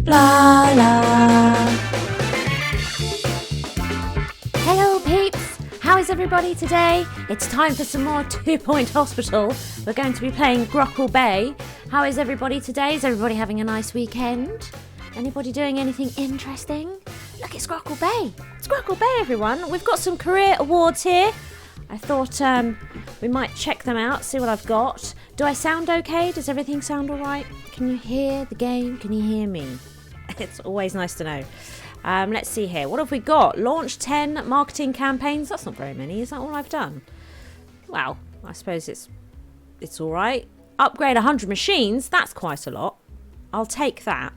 Blah, blah. Hello peeps, how is everybody today? It's time for some more 2 Point Hospital. We're going to be playing Grockle Bay. How is everybody today? Is everybody having a nice weekend? Anybody doing anything interesting? Look, it's Grockle Bay. It's Grockle Bay, everyone. We've got some career awards here. I thought we might check them out, see what I've got. Do I sound okay? Does everything sound alright? Can you hear the game? Can you hear me? It's always nice to know. Let's see here. What have we got? Launch 10 marketing campaigns. That's not very many. Is that all I've done? Well, I suppose it's alright. Upgrade 100 machines. That's quite a lot. I'll take that.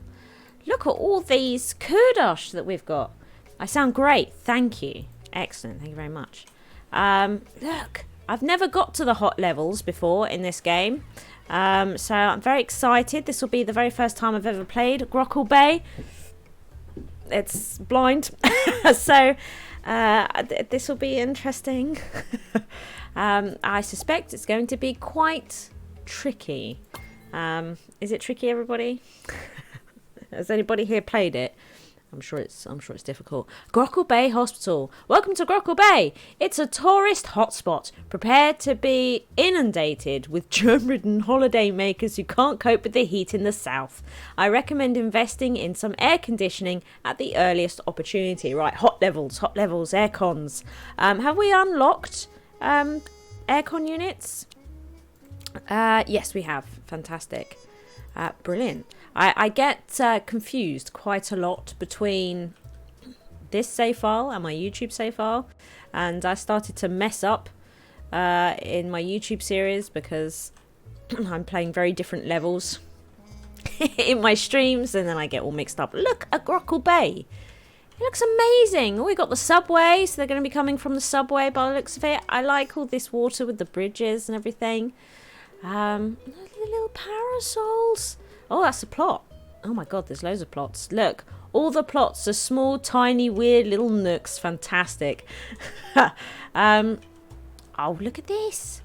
Look at all these kudos that we've got. I sound great. Thank you. Excellent. Thank you very much. Look, I've never got to the hot levels before in this game. So I'm very excited. This will be the very first time I've ever played Grockle Bay. It's blind. So this will be interesting. I suspect it's going to be quite tricky. Is it tricky, everybody? Has anybody here played it? I'm sure it's difficult. Grockle Bay Hospital. Welcome to Grockle Bay. It's a tourist hotspot. Prepare to be inundated with germ-ridden holiday makers who can't cope with the heat in the south. I recommend investing in some air conditioning at the earliest opportunity. Right, hot levels, air cons. Have we unlocked aircon units? Yes, we have. Fantastic. Brilliant. I get confused quite a lot between this save file and my YouTube save file, and I started to mess up in my YouTube series because I'm playing very different levels in my streams, and then I get all mixed up. Look at Grockle Bay. It looks amazing. Oh, we got the subway, so they're going to be coming from the subway by the looks of it. I like all this water with the bridges and everything. Little parasols. Oh, that's a plot. Oh my god, there's loads of plots. Look, all the plots are small, tiny, weird little nooks. Fantastic. Oh, look at this.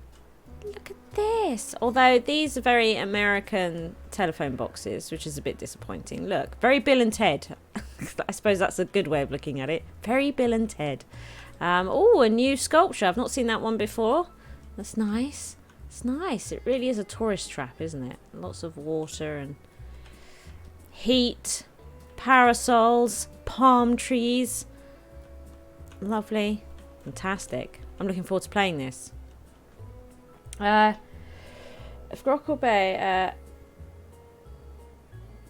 Look at this. Although these are very American telephone boxes, which is a bit disappointing. Look, very Bill and Ted. I suppose that's a good way of looking at it. Very Bill and Ted. Oh, a new sculpture. I've not seen that one before. That's nice. It's nice. It really is a tourist trap, isn't it? Lots of water and heat, parasols, palm trees. Lovely. Fantastic. I'm looking forward to playing this. If Grockle Bay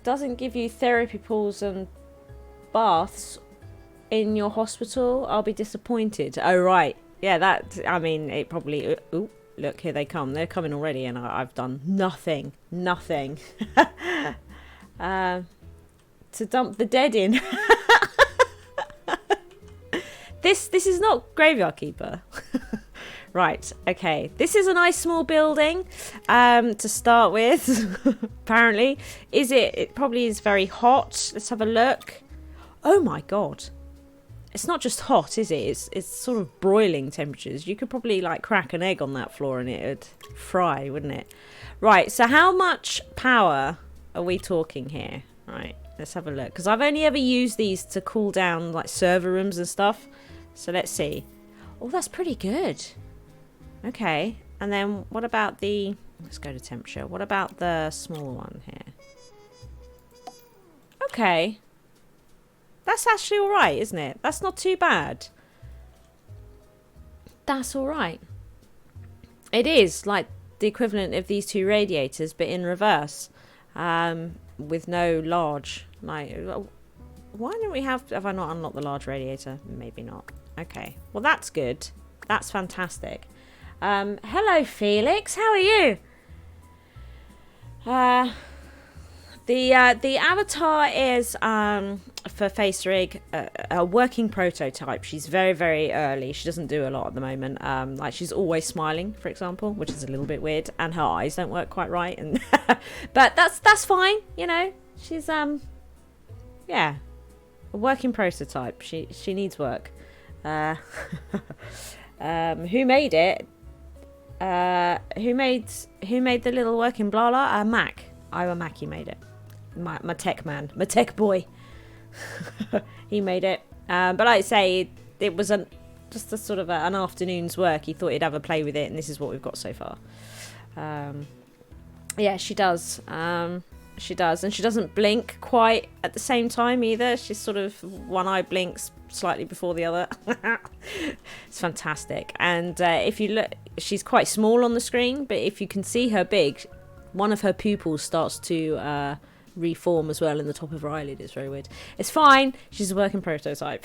doesn't give you therapy pools and baths in your hospital, I'll be disappointed. Oh, right. Yeah, I mean, it probably... Ooh. Look, here they come. They're coming already, and I've done nothing. To dump the dead in. This is not Graveyard Keeper. Right, okay. This is a nice small building to start with, apparently. It probably is very hot. Let's have a look. Oh my god. It's not just hot, is it? It's sort of broiling temperatures. You could probably like crack an egg on that floor and it would fry, wouldn't it? Right, so how much power are we talking here? Right, let's have a look. Because I've only ever used these to cool down like server rooms and stuff. So let's see. Oh, that's pretty good. Okay, and then what about the... Let's go to temperature. What about the small one here? Okay. That's actually alright, isn't it? That's not too bad. That's alright. It is like the equivalent of these two radiators, but in reverse. With no large... Like, why don't we have... Have I not unlocked the large radiator? Maybe not. Okay. Well, that's good. That's fantastic. Hello, Felix. How are you? The avatar is for Face Rig a working prototype. She's very, very early. She doesn't do a lot at the moment. Like she's always smiling, for example, which is a little bit weird, and her eyes don't work quite right. And but that's fine, you know. She's yeah, a working prototype. She needs work. Who made it? Who made the little working BLARLA? Mac. Mackie made it. my tech man, my tech boy. He made it. But like I say, it was just a sort of an afternoon's work. He thought he'd have a play with it, and this is what we've got so far. Yeah, she does. She does, and she doesn't blink quite at the same time either. She's sort of one eye blinks slightly before the other. It's fantastic. And if you look, she's quite small on the screen, but if you can see her big, one of her pupils starts to reform as well in the top of her eyelid. It's very weird. It's fine. She's a working prototype.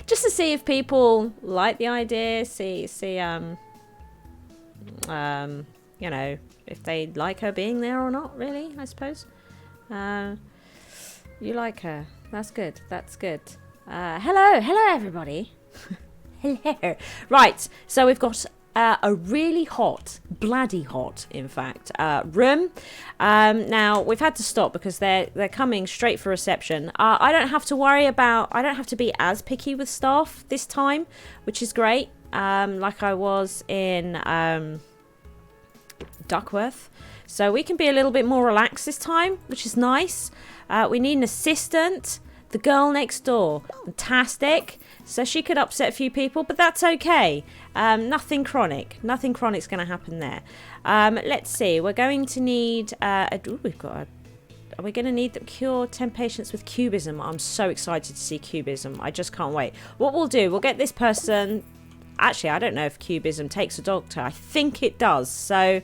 Just to see if people like the idea, you know, if they like her being there or not, really, I suppose. You like her. That's good. That's good. Hello everybody. Hello. Right, so we've got a really hot, bloody hot, in fact, room. Now, we've had to stop because they're coming straight for reception. I don't have to worry about, I don't have to be as picky with staff this time, which is great. Like I was in Duckworth. So we can be a little bit more relaxed this time, which is nice. We need an assistant. The girl next door. Fantastic. So she could upset a few people, but that's okay. Nothing chronic. Nothing chronic's going to happen there. Let's see. We're going to need... are we going to need the cure 10 patients with cubism? I'm so excited to see cubism. I just can't wait. What we'll do, we'll get this person... Actually, I don't know if cubism takes a doctor. I think it does. So...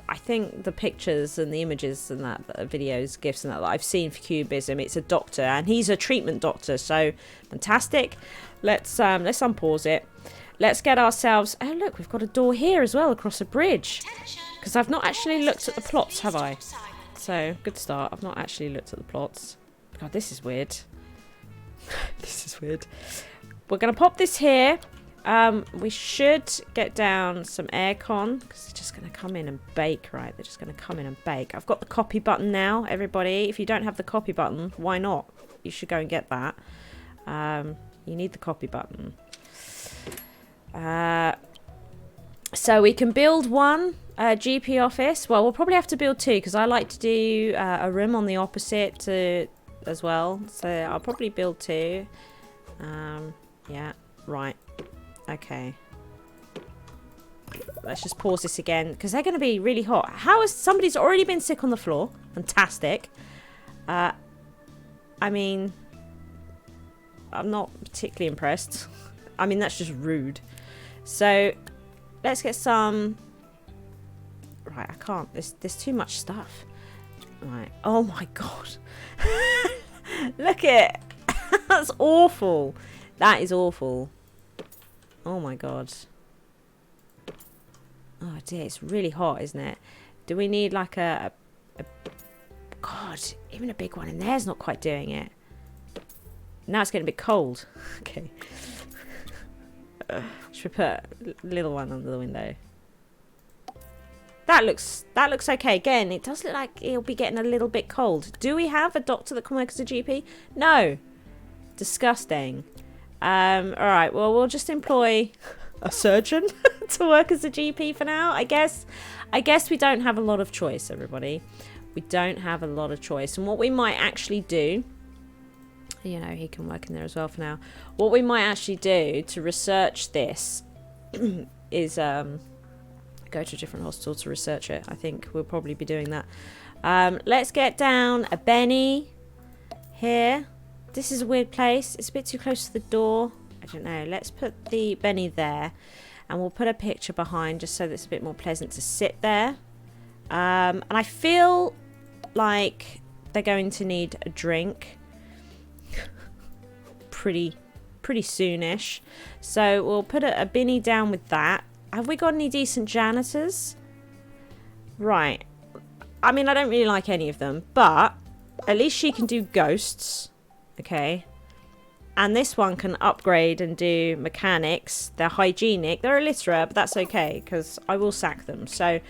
I think the pictures and the images and that videos, gifs and that I've seen for cubism, it's a doctor and he's a treatment doctor. So fantastic. Let's unpause it. Let's get ourselves. Oh look, we've got a door here as well across a bridge. Because I've not actually looked at the plots, have I? So good start. I've not actually looked at the plots. God, this is weird. This is weird. We're gonna pop this here. We should get down some aircon because they're just going to come in and bake, right? They're just going to come in and bake. I've got the copy button now, everybody. If you don't have the copy button, why not? You should go and get that. You need the copy button. So we can build one GP office. Well, we'll probably have to build two because I like to do a room on the opposite as well. So I'll probably build two. Yeah, right. Okay. Let's just pause this again because they're going to be really hot. How is somebody's already been sick on the floor? Fantastic. I mean, I'm not particularly impressed. I mean, that's just rude. So, let's get some... Right, I can't. There's too much stuff. Right. Oh my god. Look at it. That's awful. That is awful. Oh my god. Oh dear, it's really hot, isn't it? Do we need like a... God, even a big one in there's not quite doing it. Now it's getting a bit cold. Okay. Should we put a little one under the window? That looks okay. Again, it does look like it'll be getting a little bit cold. Do we have a doctor that can work as a GP? No. Disgusting. Alright, well, we'll just employ a surgeon to work as a GP for now, I guess. I guess we don't have a lot of choice, everybody. We don't have a lot of choice. And what we might actually do, you know, he can work in there as well for now. What we might actually do to research this is go to a different hospital to research it. I think we'll probably be doing that. Let's get down a Benny here. This is a weird place. It's a bit too close to the door. I don't know. Let's put the Benny there. And we'll put a picture behind just so that it's a bit more pleasant to sit there. And I feel like they're going to need a drink. pretty soonish. So we'll put a Benny down with that. Have we got any decent janitors? Right. I mean, I don't really like any of them. But at least she can do ghosts. Okay, and this one can upgrade and do mechanics. They're hygienic. They're illiterate, but that's okay because I will sack them. So,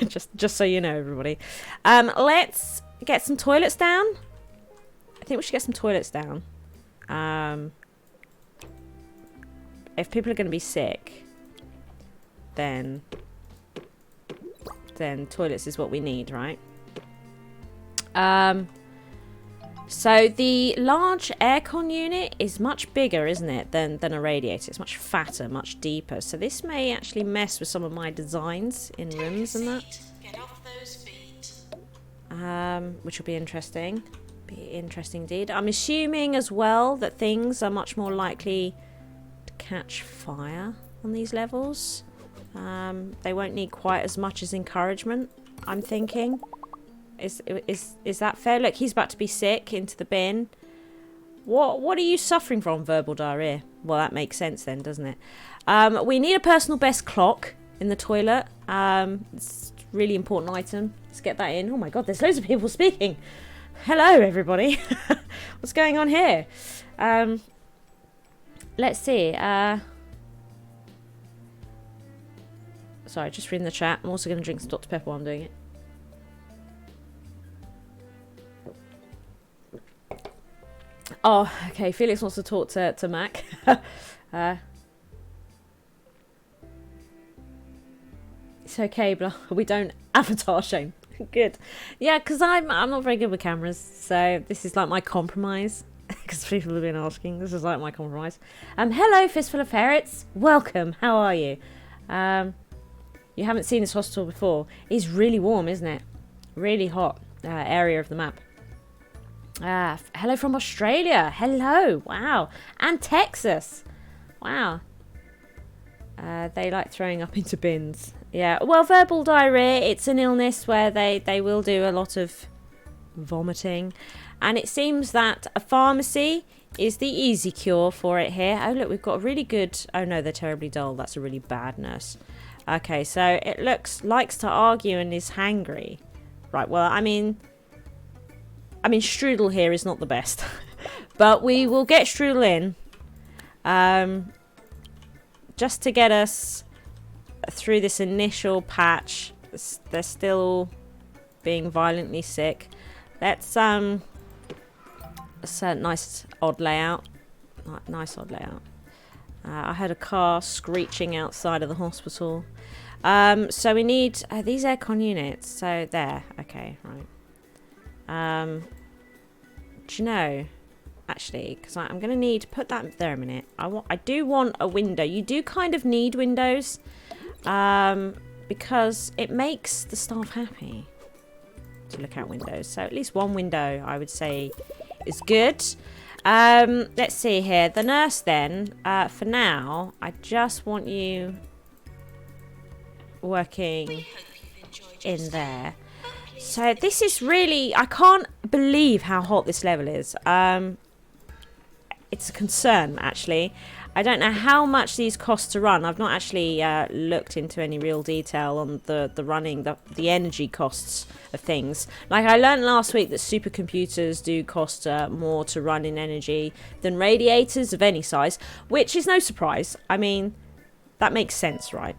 just so you know, everybody. Let's get some toilets down. I think we should get some toilets down. If people are going to be sick, then toilets is what we need, right? So the large aircon unit is much bigger, isn't it, than a radiator. It's much fatter, much deeper. So this may actually mess with some of my designs in rooms and that. Get off those feet. Which will be interesting. Be interesting indeed. I'm assuming as well that things are much more likely to catch fire on these levels. They won't need quite as much as encouragement, I'm thinking. Is that fair? Look, he's about to be sick into the bin. What are you suffering from? Verbal diarrhea. Well, that makes sense then, doesn't it? We need a personal best clock in the toilet. It's a really important item. Let's get that in. Oh my god, there's loads of people speaking. Hello, everybody. What's going on here? Let's see. Sorry, just reading the chat. I'm also going to drink some Dr. Pepper while I'm doing it. Oh, okay. Felix wants to talk to Mac. It's okay, but we don't avatar shame. Good. Yeah, because I'm not very good with cameras, so this is like my compromise. Because people have been asking. This is like my compromise. Hello, Fistful of Ferrets. Welcome. How are you? You haven't seen this hospital before. It's really warm, isn't it? Really hot area of the map. Hello from Australia. Hello. Wow. And Texas. Wow. They like throwing up into bins. Yeah. Well, verbal diarrhea, it's an illness where they will do a lot of vomiting. And it seems that a pharmacy is the easy cure for it here. Oh, look, we've got a really good... Oh, no, they're terribly dull. That's a really bad nurse. Okay, so it likes to argue and is hangry. Right, well, I mean, Strudel here is not the best. But we will get Strudel in. Just to get us through this initial patch. They're still being violently sick. It's a nice odd layout. Nice odd layout. I heard a car screeching outside of the hospital. So we need these aircon units. So there. Okay, right. Do you know, actually, because I'm going to need to put that there a minute. I do want a window. You do kind of need windows because it makes the staff happy to look out windows. So at least one window, I would say, is good. Let's see here. The nurse then, for now, I just want you working in there. So this is really, I can't believe how hot this level is. It's a concern, actually. I don't know how much these cost to run. I've not actually looked into any real detail on the running, the energy costs of things. Like I learned last week that supercomputers do cost more to run in energy than radiators of any size, which is no surprise. I mean, that makes sense, right?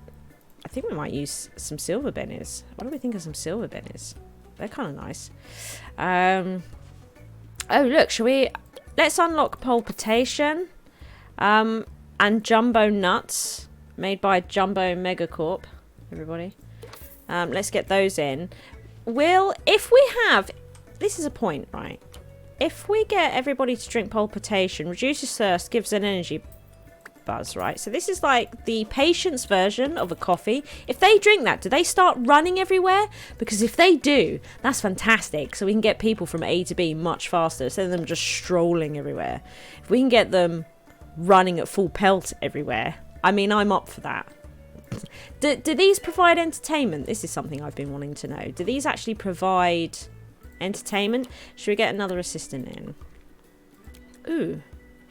I think we might use some silver bennies. What do we think of some silver bennies? They're kind of nice. Oh, look, shall we... Let's unlock palpitation. And jumbo nuts. Made by Jumbo Megacorp. Everybody. Let's get those in. If we have... This is a point, right? If we get everybody to drink palpitation, reduces thirst, gives an energy buzz, right? So this is like the patient's version of a coffee. If they drink that, do they start running everywhere? Because if they do, that's fantastic. So we can get people from A to B much faster instead of them just strolling everywhere. If we can get them running at full pelt everywhere, I mean, I'm up for that. Do these provide entertainment? This is something I've been wanting to know. Do these actually provide entertainment? Should we get another assistant in? Ooh,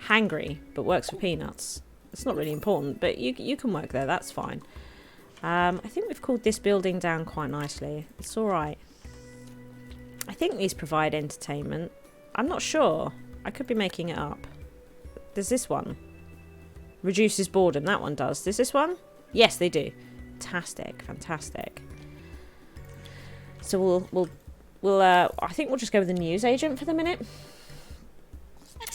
hangry, but works for peanuts. It's not really important, but you can work there. That's fine. I think we've cooled this building down quite nicely. It's all right. I think these provide entertainment. I'm not sure. I could be making it up. There's this one. Reduces boredom. That one does. Does this one? Yes, they do. Fantastic. Fantastic. So we'll I think we'll just go with the news agent for the minute.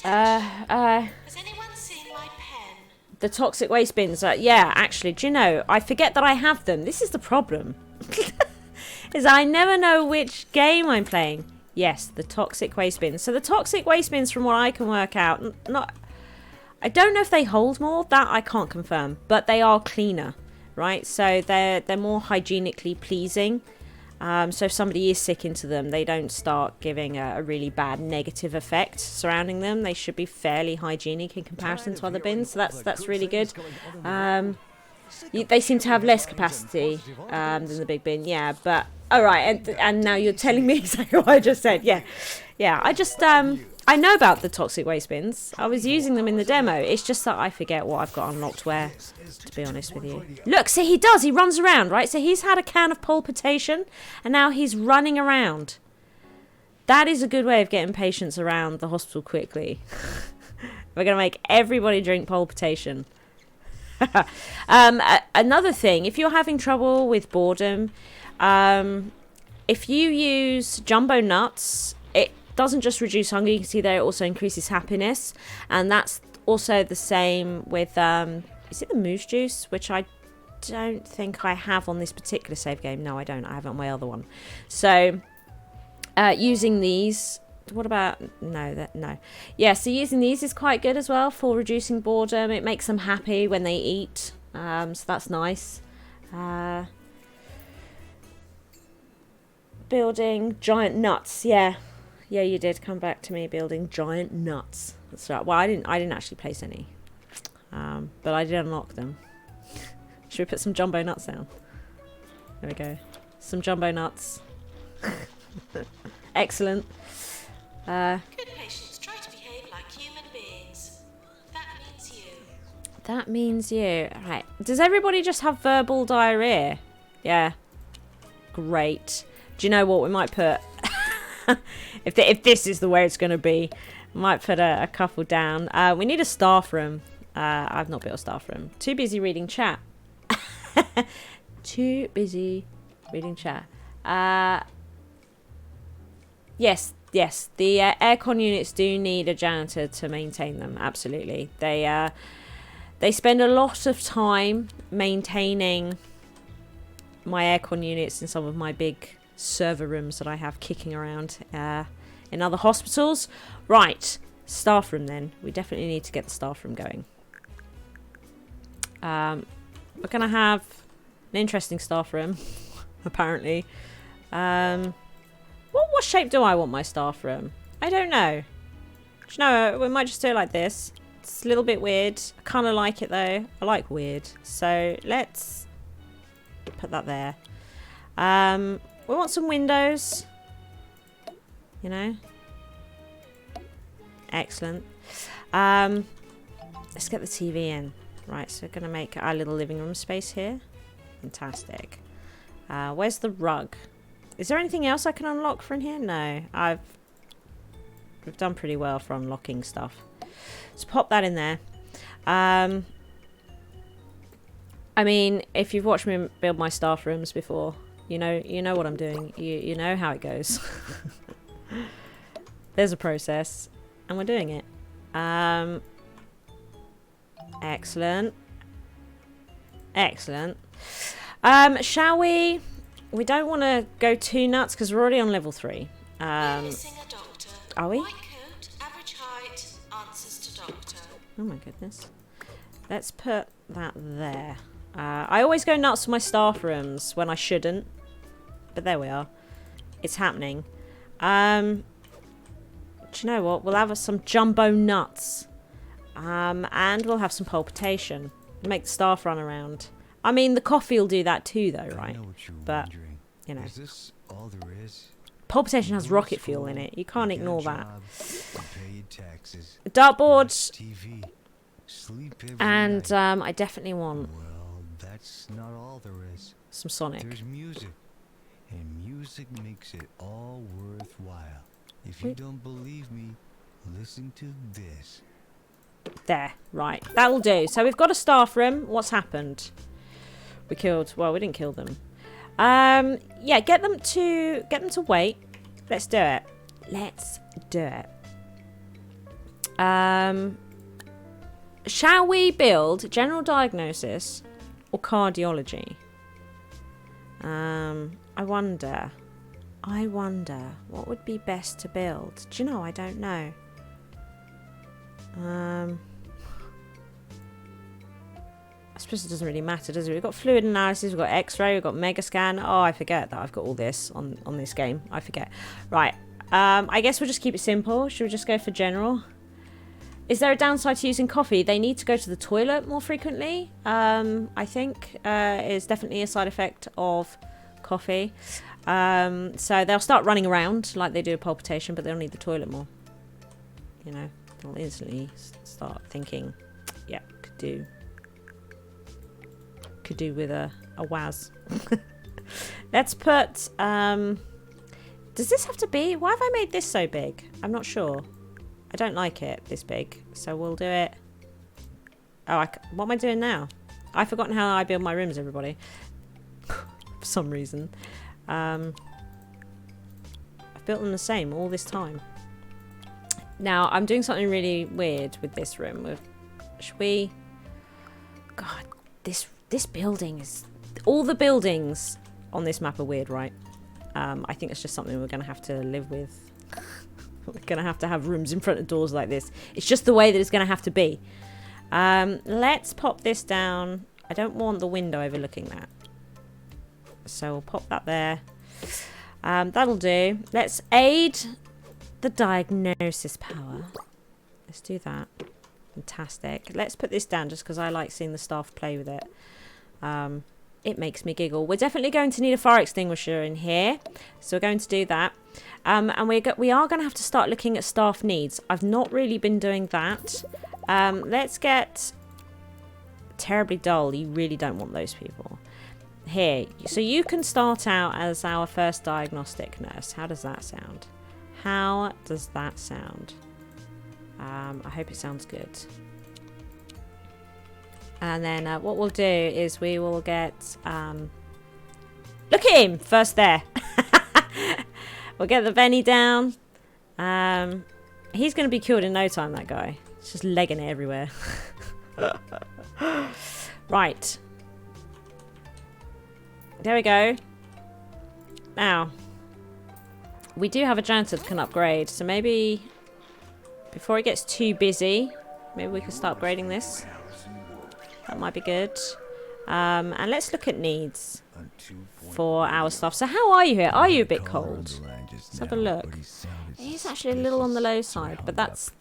Has anyone seen my pen? The toxic waste bins. Yeah, actually, do you know, I forget that I have them. This is the problem. Is I never know which game I'm playing. Yes, the toxic waste bins. So the toxic waste bins, from what I can work out, I don't know if they hold more. That I can't confirm, but they are cleaner, right? So they're more hygienically pleasing. So if somebody is sick into them, they don't start giving a really bad negative effect surrounding them. They should be fairly hygienic in comparison to other bins. So that's really good. They seem to have less capacity than the big bin, yeah. But all right, and now you're telling me exactly what I just said. Yeah. I just I know about the toxic waste bins. I was using them in the demo. It's just that I forget what I've got unlocked where, to be honest with you. Look, see, he does. He runs around, right? So he's had a can of palpitation, and now he's running around. That is a good way of getting patients around the hospital quickly. We're going to make everybody drink palpitation. Another thing, if you're having trouble with boredom, if you use jumbo nuts, it doesn't just reduce hunger. You can see there it also increases happiness, and that's also the same with is it the moose juice, which I don't think I have on this particular save game. No, I don't. I have it on my other one. So using these, what about no, yeah, so using these is quite good as well for reducing boredom. It makes them happy when they eat, so that's nice. Building giant nuts, yeah, you did come back to me. Building giant nuts, that's right. Well, I didn't actually place any, but I did unlock them. Should we put some jumbo nuts down? There we go, some jumbo nuts. Excellent. Good patients try to behave like human beings. That means you. That means you. Right. Does everybody just have verbal diarrhea? Yeah. Great. Do you know what we might put? if this is the way it's going to be, we might put a couple down. We need a staff room. I've not built a staff room. Too busy reading chat. Too busy reading chat. Yes, the aircon units do need a janitor to maintain them. Absolutely. They spend a lot of time maintaining my aircon units in some of my big server rooms that I have kicking around in other hospitals. Right, staff room then. We definitely need to get the staff room going. We're going to have an interesting staff room, apparently. What shape do I want my staff room? I don't know. Do you know, we might just do it like this. It's a little bit weird. I kind of like it though. I like weird. So let's put that there. We want some windows. You know. Excellent. Let's get the TV in. Right, so we're going to make our little living room space here. Fantastic. Where's the rug? Is there anything else I can unlock from here? No, we've done pretty well for unlocking stuff. Let's pop that in there. I mean, if you've watched me build my staff rooms before, you know what I'm doing. You know how it goes. There's a process, and we're doing it. Excellent. Shall we? We don't want to go too nuts because we're already on level 3. We're missing a doctor. Are we? White coat, average height, answers to doctor. Oh my goodness. Let's put that there. I always go nuts for my staff rooms when I shouldn't. But there we are. It's happening. Do you know what? We'll have some jumbo nuts. And we'll have some palpitation. Make the staff run around. I mean, the coffee will do that too, though, right? But, you know. Is this all there is? Palpitation has rocket fuel in it. You can't ignore that. Taxes, Dartboard. TV, sleep every And night. I definitely want Well, that's not all there is. some Sonic. There's music, and music makes it all worthwhile. If you don't believe me, listen to this. There, right. That'll do. So we've got a staff room. What's happened? We didn't kill them. Yeah, get them to wait. Let's do it. Shall we build general diagnosis or cardiology? I wonder. I wonder what would be best to build. Do you know? I don't know. I suppose it doesn't really matter, does it? We've got fluid analysis, we've got X-ray, we've got mega scan. Oh, I forget that I've got all this on this game. I forget. Right. I guess we'll just keep it simple. Should we just go for general? Is there a downside to using coffee? They need to go to the toilet more frequently. I think is definitely a side effect of coffee. So they'll start running around like they do a palpitation, but they'll need the toilet more. You know, they'll instantly start thinking, yeah, could do with a WAS. Let's put, does this have to be, why have I made this so big? I'm not sure. I don't like it this big, so we'll do it. Oh, what am I doing now? I've forgotten how I build my rooms, everybody. For some reason. I've built them the same all this time. Now, I'm doing something really weird with this room. Should we... God, this building is... All the buildings on this map are weird, right? I think it's just something we're going to have to live with. We're going to have rooms in front of doors like this. It's just the way that it's going to have to be. Let's pop this down. I don't want the window overlooking that. So we'll pop that there. That'll do. Let's aid the diagnosis power. Let's do that. Fantastic. Let's put this down just because I like seeing the staff play with it. It makes me giggle. We're definitely going to need a fire extinguisher in here. So we're going to do that. And we are going to have to start looking at staff needs. I've not really been doing that. Let's get terribly dull. You really don't want those people. Here. So you can start out as our first diagnostic nurse. How does that sound? How does that sound? I hope it sounds good. And then what we'll do is we will get... look at him! First there. We'll get the Benny down. He's going to be cured in no time, that guy. He's just legging it everywhere. Right. There we go. Now, we do have a janitor that can upgrade. So maybe before it gets too busy, maybe we can start upgrading this. That might be good. And let's look at needs for our stuff. So how are you here? Are you a bit cold? Let's have a look. It is actually a little on the low side, but that's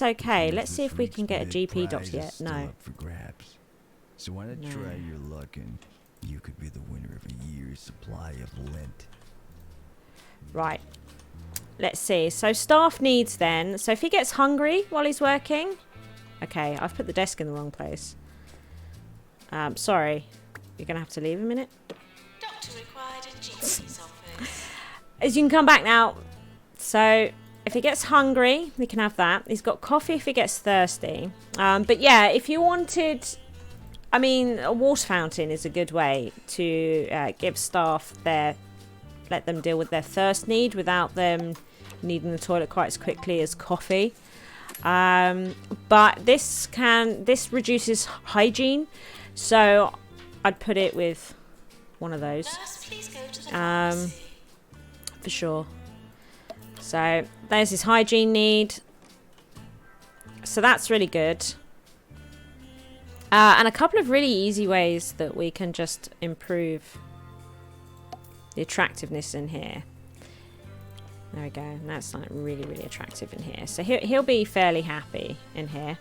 okay. Let's see if we can get a GP doctor yet. No. So why not try your luck and you could be the winner of a year's supply of lint. Right. Let's see. So staff needs then. So if he gets hungry while he's working. Okay, I've put the desk in the wrong place. Sorry. You're going to have to leave a minute. Doctor required in GP's office. As you can come back now. So if he gets hungry, we can have that. He's got coffee if he gets thirsty. But yeah, if you wanted... I mean, a water fountain is a good way to give staff let them deal with their thirst need without them needing the toilet quite as quickly as coffee. But this reduces hygiene, so I'd put it with one of those. Nurse, please go to the pharmacy. For sure. So there's his hygiene need. So that's really good. And a couple of really easy ways that we can just improve the attractiveness in here. There we go. And that's like really, really attractive in here. So he'll be fairly happy in here.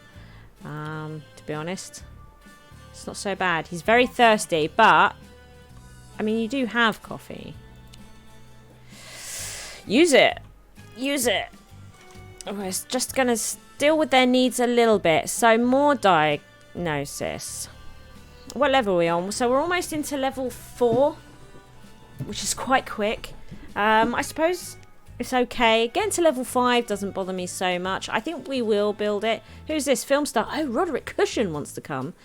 To be honest. It's not so bad. He's very thirsty, but I mean, you do have coffee. Use it. Use it. Oh, it's just going to deal with their needs a little bit. So more diagnosis. What level are we on? So we're almost into level 4, which is quite quick. I suppose it's okay. Getting to level 5 doesn't bother me so much. I think we will build it. Who's this? Film star. Oh, Roderick Cushion wants to come.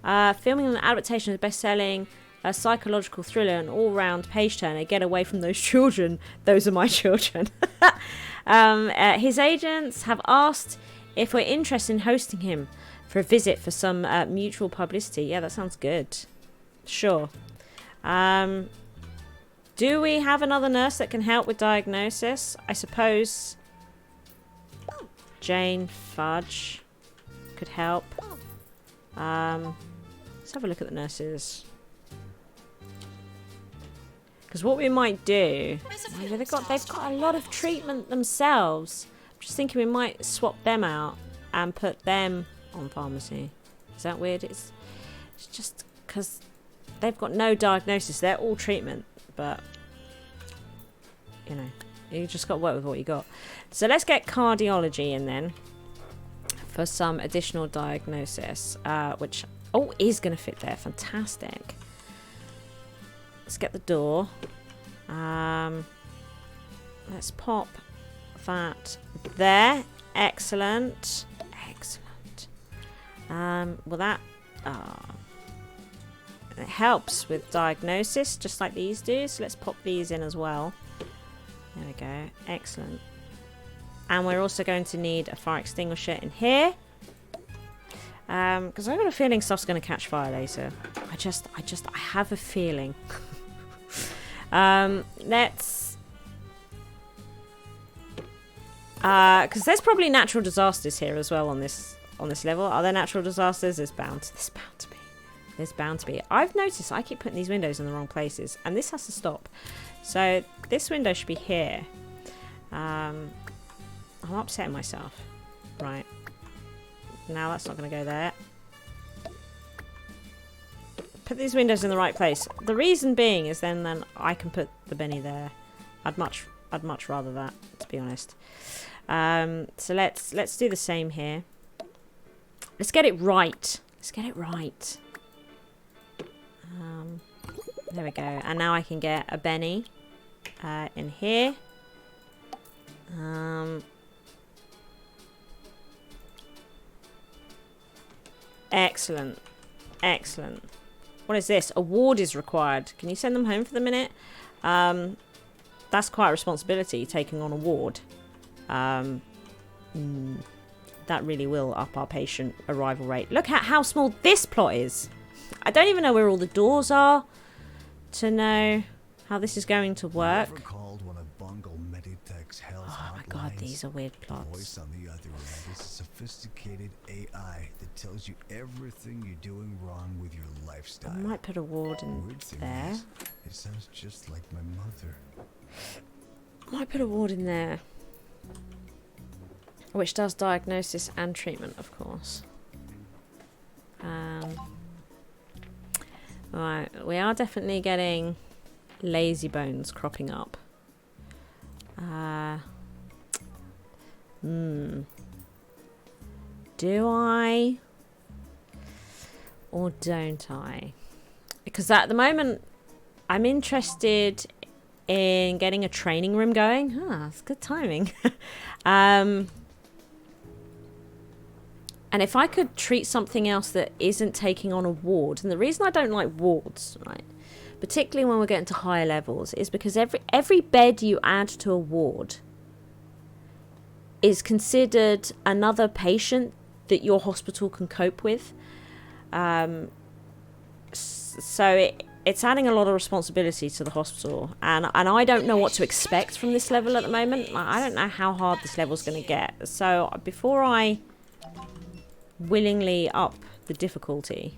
Filming an adaptation of the best-selling psychological thriller and all-round page-turner. Get away from those children. Those are my children. His agents have asked if we're interested in hosting him for a visit for some mutual publicity. Yeah, that sounds good. Sure. Do we have another nurse that can help with diagnosis? I suppose Jane Fudge could help. Let's have a look at the nurses. Because what we might do... they've got a lot of treatment themselves. I'm just thinking we might swap them out and put them on pharmacy. Is that weird? It's just because they've got no diagnosis. They're all treatment. But, you know, you just got to work with what you got. So let's get cardiology in then for some additional diagnosis, which, is going to fit there. Fantastic. Let's get the door. Let's pop that there. Excellent. Excellent. Well, that... it helps with diagnosis, just like these do. So let's pop these in as well. There we go. Excellent. And we're also going to need a fire extinguisher in here. Because I've got a feeling stuff's going to catch fire later. I have a feeling. Let's... because there's probably natural disasters here as well on this level. Are there natural disasters? There's bound to be. There's bound to be. I've noticed I keep putting these windows in the wrong places, and this has to stop. So this window should be here. I'm upsetting myself. Right. Now that's not going to go there. Put these windows in the right place. The reason being is then I can put the Benny there. I'd much rather that, to be honest. So let's do the same here. Let's get it right. Let's get it right. There we go. And now I can get a Benny in here. Excellent. Excellent. What is this? A ward is required. Can you send them home for the minute? That's quite a responsibility, taking on a ward. That really will up our patient arrival rate. Look at how small this plot is. I don't even know where all the doors are to know how this is going to work. Oh my god, these are weird plots. Voice on the other end is a sophisticated AI that tells you everything you're doing wrong with your lifestyle. I might put a ward in there. It sounds just like my mother. Might put a ward in there. Which does diagnosis and treatment, of course. Right, we are definitely getting lazy bones cropping up. Do I or don't I? Because at the moment I'm interested in getting a training room going. That's good timing. And if I could treat something else that isn't taking on a ward, and the reason I don't like wards, right, particularly when we're getting to higher levels, is because every bed you add to a ward is considered another patient that your hospital can cope with. So it's adding a lot of responsibility to the hospital, and I don't know what to expect from this level at the moment. I don't know how hard this level's going to get. So before I willingly up the difficulty,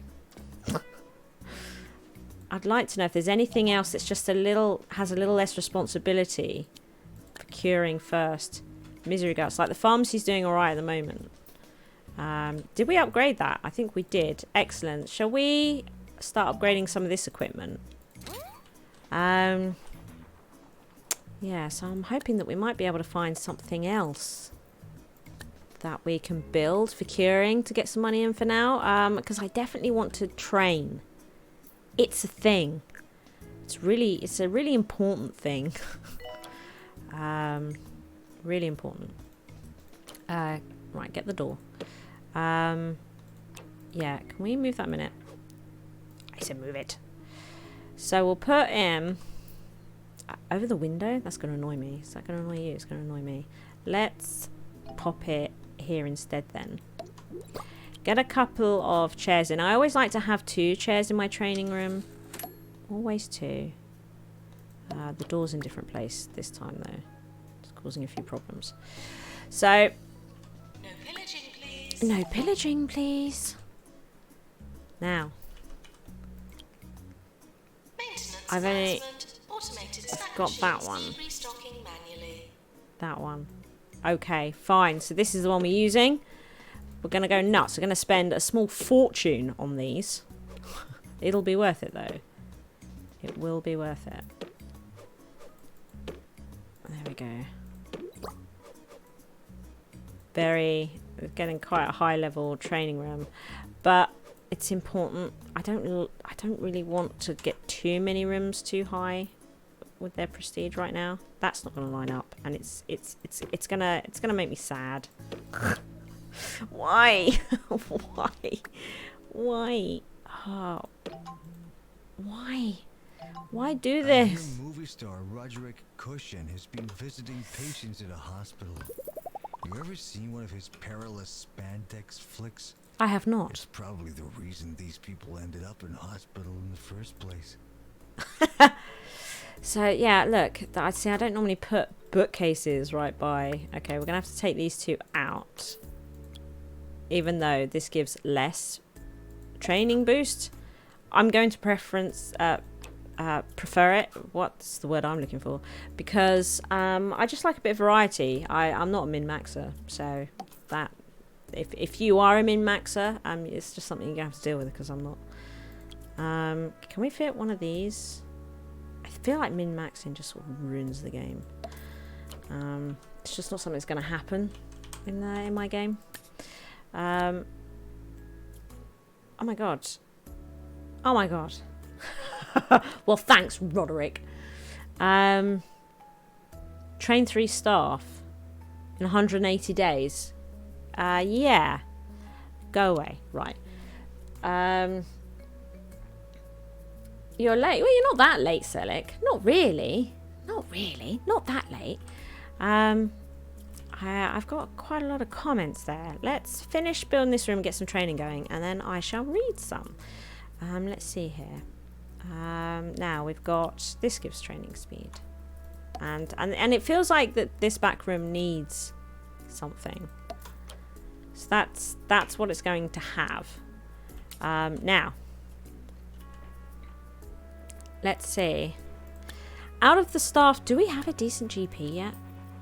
I'd like to know if there's anything else that's just has a little less responsibility for curing first. Misery guts, like the pharmacy's doing all right at the moment. Did we upgrade that? I think we did. Excellent. Shall we start upgrading some of this equipment? Yeah, so I'm hoping that we might be able to find something else that we can build for curing to get some money in for now. Because I definitely want to train. It's a thing. It's a really important thing. Really important. Right, get the door. Yeah, can we move that a minute? I said move it. So we'll put in over the window. That's going to annoy me. Is that going to annoy you? It's going to annoy me. Let's pop it here instead then. Get a couple of chairs in. I always like to have 2 chairs in my training room. Always 2. The door's in a different place this time, though. It's causing a few problems. So... No pillaging, please. No pillaging, please. Now. Maintenance I've only announcement, automated snack got that machines one. need restocking manually. That one. Okay, fine. So this is the one we're using. We're going to go nuts. We're going to spend a small fortune on these. It'll be worth it, though. It will be worth it. There we go. Getting quite a high level training room, but it's important. I don't really want to get too many rooms too high with their prestige right now. That's not going to line up, and it's gonna make me sad. Why? Why? Oh. Why do this? Movie star Roderick Cushion has been visiting patients at a hospital. You ever seen one of his perilous spandex flicks? I have not. It's probably the reason these people ended up in hospital in the first place. So yeah, look, I see. I don't normally put bookcases right by. Okay, we're gonna have to take these two out, even though this gives less training boost. I'm going to prefer it. What's the word I'm looking for? Because I just like a bit of variety. I'm not a min-maxer, so that if you are a min-maxer, it's just something you're gonna have to deal with because I'm not. Can we fit one of these? I feel like min-maxing just sort of ruins the game. It's just not something that's going to happen in my game. Oh my god. Oh my god. Well, thanks, Roderick. Train 3 staff in 180 days. Yeah. Go away. Right. You're late. Well, you're not that late, Selic. Not really. Not really. Not that late. I've got quite a lot of comments there. Let's finish building this room and get some training going, and then I shall read some. Let's see here. Now we've got this gives training speed, and it feels like that this back room needs something. So that's what it's going to have. Now. Let's see. Out of the staff, do we have a decent GP yet?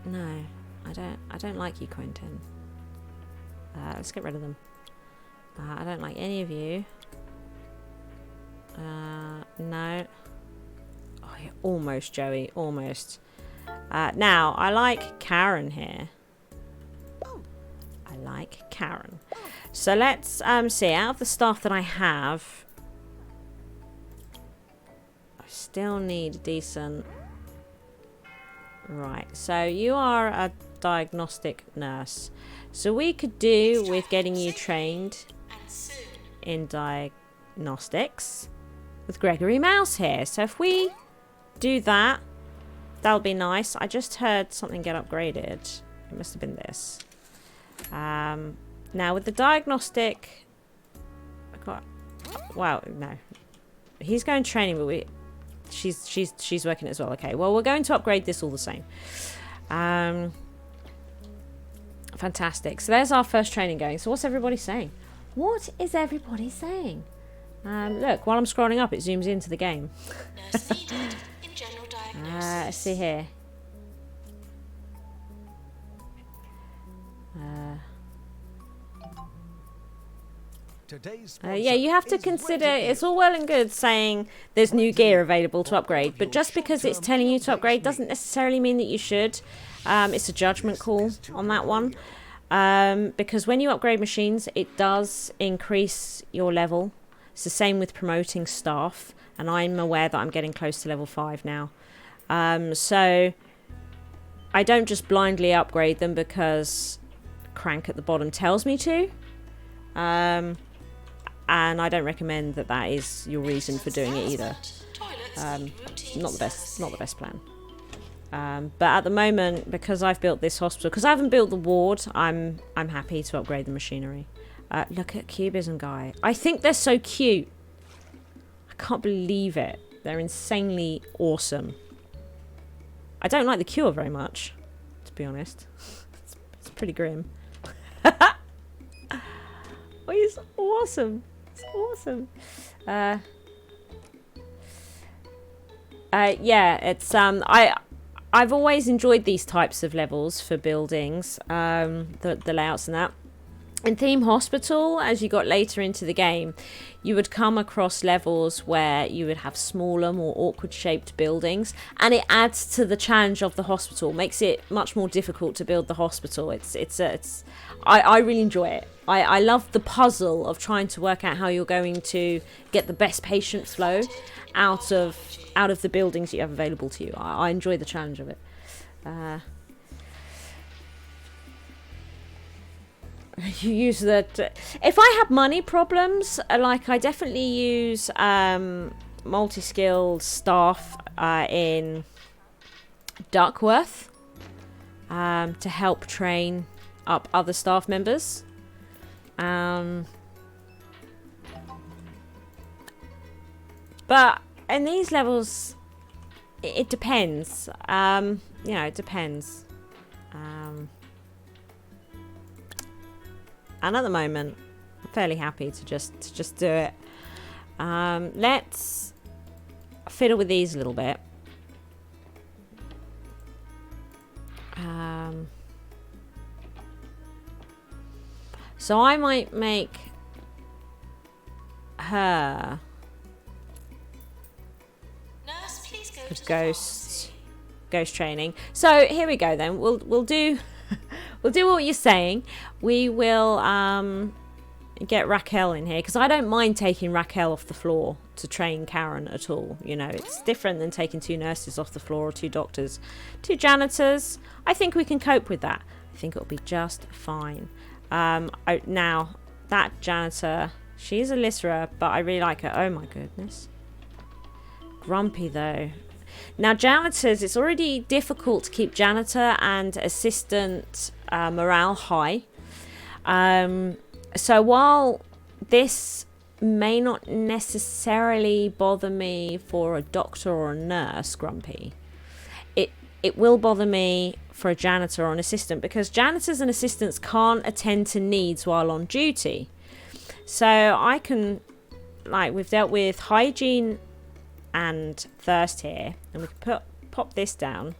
No, I don't like you, Quentin. Let's get rid of them. I don't like any of you. No. Oh, yeah, almost, Joey. Almost. Now, I like Karen here. I like Karen. So let's see. Out of the staff that I have... Still need a decent... Right, so you are a diagnostic nurse. So we could do with getting you trained in diagnostics with Gregory Mouse here. So if we do that, that'll be nice. I just heard something get upgraded. It must have been this. Now with the diagnostic... I got... Wow, no. He's going training, but we... She's working as well. Okay, well, we're going to upgrade this all the same. Fantastic. So there's our first training going. So what's everybody saying? What is everybody saying? Look, while I'm scrolling up, it zooms into the game. Nurse needed in general diagnosis. Let's see here. Yeah, you have to consider, it's all well and good saying there's new gear available to upgrade, but just because it's telling you to upgrade doesn't necessarily mean that you should. It's a judgment call on that one. Because when you upgrade machines, it does increase your level. It's the same with promoting staff, and I'm aware that I'm getting close to level 5 now. So I don't just blindly upgrade them because Crank at the bottom tells me to. And I don't recommend that that is your reason for doing it either. Not the best plan. But at the moment, because I've built this hospital, because I haven't built the ward, I'm happy to upgrade the machinery. Look at Cubism guy. I think they're so cute. I can't believe it. They're insanely awesome. I don't like the cure very much, to be honest. It's pretty grim. Oh, it's awesome. It's awesome. Yeah, it's I've always enjoyed these types of levels for buildings, the layouts and that. In Theme Hospital, as you got later into the game, you would come across levels where you would have smaller, more awkward shaped buildings, and it adds to the challenge of the hospital, makes it much more difficult to build the hospital. I really enjoy it. I love the puzzle of trying to work out how you're going to get the best patient flow out of the buildings you have available to you. I enjoy the challenge of it. You use that. If I have money problems, like I definitely use multi-skilled staff in Duckworth to help train up other staff members. But in these levels, it depends. It depends. And at the moment, I'm fairly happy to just do it. Let's fiddle with these a little bit. So I might make her Nurse, please go to the ghost training. So here we go then. We'll do we'll do what you're saying. We will get Raquel in here, because I don't mind taking Raquel off the floor to train Karen at all. You know, it's different than taking 2 nurses off the floor or 2 doctors. 2 janitors, I think we can cope with that. I think it'll be just fine. Now, that janitor, she's a litterer, but I really like her. Oh my goodness. Grumpy though. Now, janitors, it's already difficult to keep janitor and assistant morale high. So while this may not necessarily bother me for a doctor or a nurse, Grumpy, it will bother me for a janitor or an assistant, because janitors and assistants can't attend to needs while on duty. So I can, like, we've dealt with hygiene and thirst here, and we can pop this down,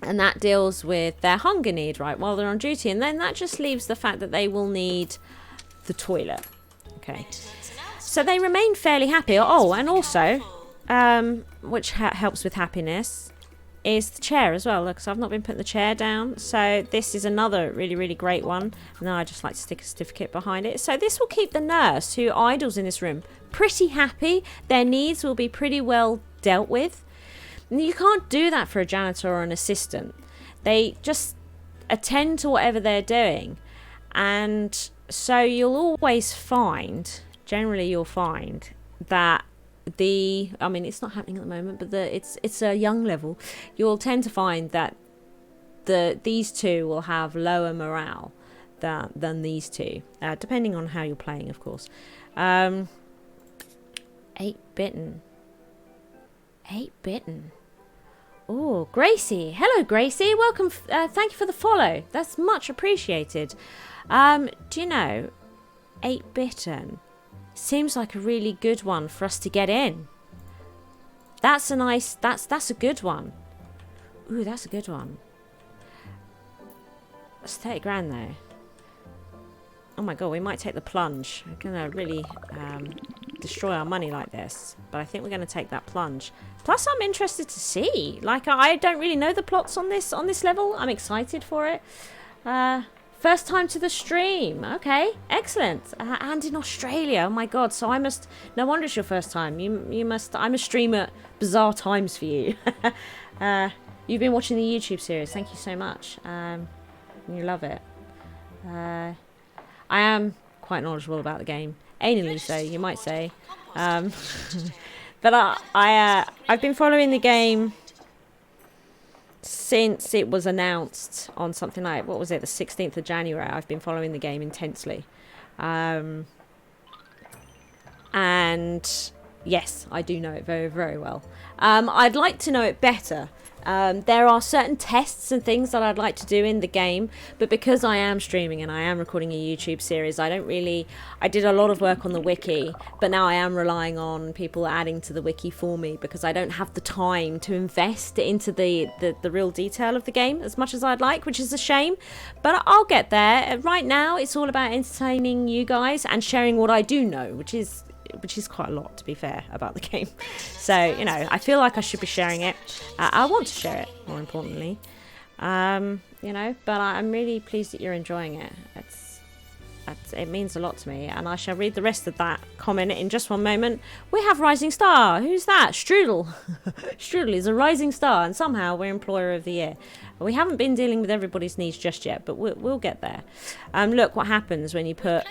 and that deals with their hunger need, right, while they're on duty. And then that just leaves the fact that they will need the toilet. Okay, so they remain fairly happy. Oh, and also which helps with happiness is the chair as well. Look, so I've not been putting the chair down, so this is another really great one. And then I just like to stick a certificate behind it, so this will keep the nurse who idles in this room pretty happy. Their needs will be pretty well dealt with. And you can't do that for a janitor or an assistant. They just attend to whatever they're doing, and so you'll always find, generally you'll find that I mean, it's not happening at the moment, but it's a young level. You'll tend to find that these two will have lower morale than these two, depending on how you're playing, of course. 8-bitten. Oh, Gracie. Hello, Gracie. Welcome. Thank you for the follow. That's much appreciated. Do you know, 8-bitten seems like a really good one for us to get in. That's a nice. That's a good one. Ooh, that's a good one. That's 30 grand though. Oh my god, we might take the plunge. We're gonna really destroy our money like this, but I think we're gonna take that plunge. Plus, I'm interested to see. Like, I don't really know the plots on this level. I'm excited for it. First time to the stream. Okay, excellent. And in Australia. Oh my god. So I must. No wonder it's your first time. You must. I'm a streamer at bizarre times for you. You've been watching the YouTube series. Thank you so much. You love it. I am quite knowledgeable about the game. Anally so, you might say. But I've been following the game since it was announced on something like, what was it, the 16th of January. I've been following the game intensely. And yes, I do know it very, very well. I'd like to know it better. There are certain tests and things that I'd like to do in the game, but because I am streaming and I am recording a YouTube series, I did a lot of work on the wiki, but now I am relying on people adding to the wiki for me because I don't have the time to invest into the real detail of the game as much as I'd like, which is a shame, but I'll get there. Right now, it's all about entertaining you guys and sharing what I do know, which is quite a lot, to be fair, about the game. So, you know, I feel like I should be sharing it. I want to share it, more importantly. You know, but I'm really pleased that you're enjoying it. It means a lot to me, and I shall read the rest of that comment in just one moment. We have Rising Star. Who's that? Strudel. Strudel is a Rising Star, and somehow we're Employer of the Year. We haven't been dealing with everybody's needs just yet, but we'll get there. Look what happens when you put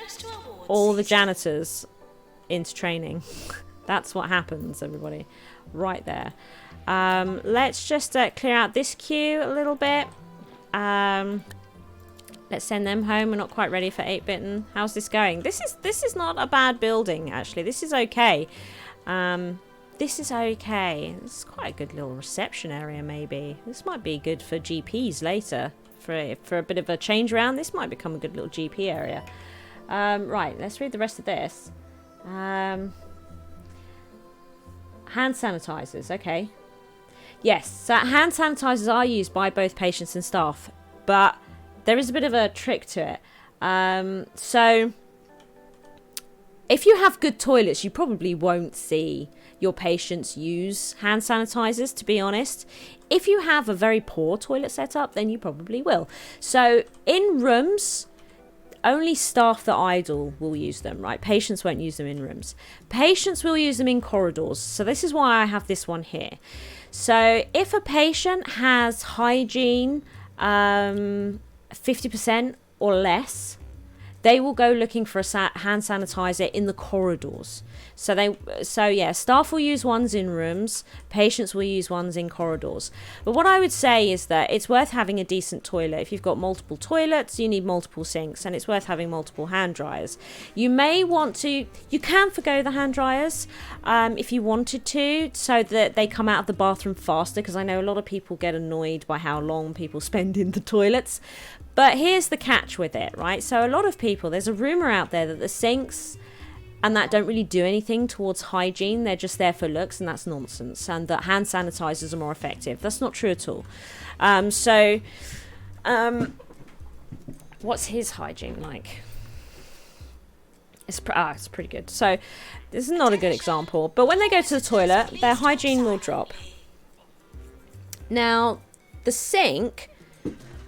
all the janitors into training. That's what happens, everybody, right there. Let's just clear out this queue a little bit. Let's send them home. We're not quite ready for 8-bitten. How's this going? This is not a bad building, actually. This is okay. This is okay. This is quite a good little reception area, maybe. This might be good for GPs later. For a bit of a change around, this might become a good little GP area. Right, let's read the rest of this. Hand sanitizers, okay. Yes, so hand sanitizers are used by both patients and staff, but there is a bit of a trick to it. So if you have good toilets, you probably won't see your patients use hand sanitizers, to be honest. If you have a very poor toilet setup, then you probably will. So in rooms, only staff that idle will use them, right? Patients won't use them in rooms. Patients will use them in corridors. So this is why I have this one here. So if a patient has hygiene 50% or less, they will go looking for a hand sanitizer in the corridors. So yeah, staff will use ones in rooms, patients will use ones in corridors. But what I would say is that it's worth having a decent toilet. If you've got multiple toilets, you need multiple sinks, and it's worth having multiple hand dryers. You can forgo the hand dryers if you wanted to, so that they come out of the bathroom faster, because I know a lot of people get annoyed by how long people spend in the toilets. But here's the catch with it, right? So a lot of people, there's a rumor out there that the sinks and that don't really do anything towards hygiene. They're just there for looks, and that's nonsense. And that hand sanitizers are more effective. That's not true at all. What's his hygiene like? It's pretty good. So this is not a good example. But when they go to the toilet, their hygiene will drop. Now, the sink